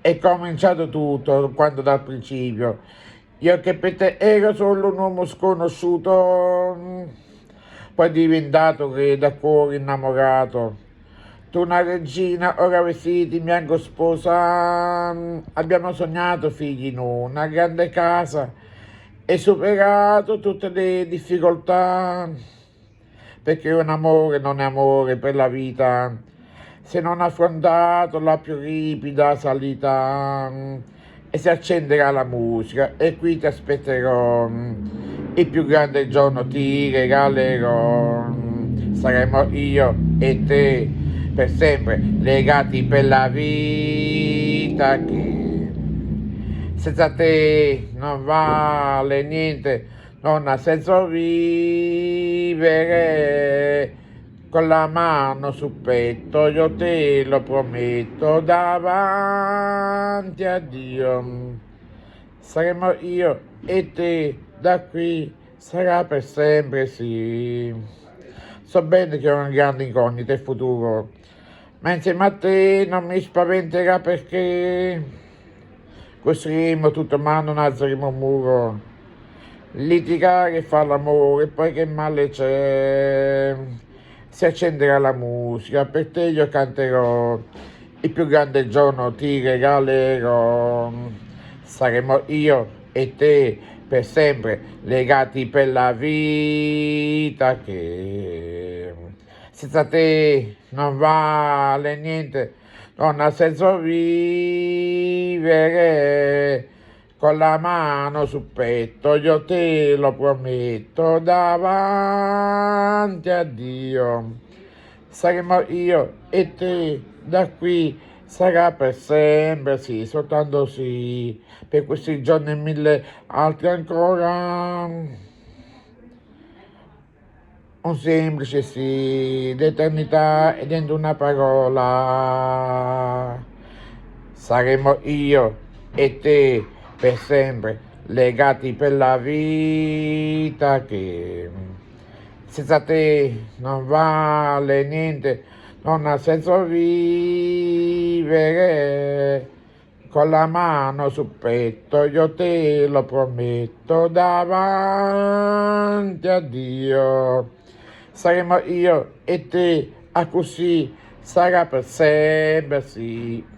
È cominciato tutto quando dal principio. Io che per te ero solo un uomo sconosciuto, poi è diventato che da cuore innamorato. Tu una regina, ora vestiti in bianco sposa, abbiamo sognato figli in una grande casa e superato tutte le difficoltà, perché un amore non è amore per la vita se non affrontato la più ripida salita, e si accenderà la musica e qui ti aspetterò, il più grande giorno ti regalerò, saremo io e te per sempre legati per la vita che senza te non vale niente, non ha senso vivere. Con la mano sul petto io te lo prometto davanti a Dio. Saremo io e te, da qui sarà per sempre sì. So bene che è una grande incognita il futuro, ma insieme a te non mi spaventerà perché costruiremo tutto ma non alzeremo un muro. Litigare e fare l'amore, poi che male c'è? Si accenderà la musica, per te io canterò, il più grande giorno ti regalerò. Saremo io e te per sempre legati per la vita che senza te non vale niente, non ha senso vivere. Con la mano sul petto io te lo prometto davanti a Dio. Saremo io e te, da qui sarà per sempre, sì, soltanto sì, per questi giorni e mille altri ancora. Un semplice sì, l'eternità è dentro una parola. Saremo io e te per sempre, legati per la vita che senza te non vale niente, non ha senso vivere. Con la mano sul petto io te lo prometto davanti a Dio. Saremo io e te, a così sarà per sempre, sì.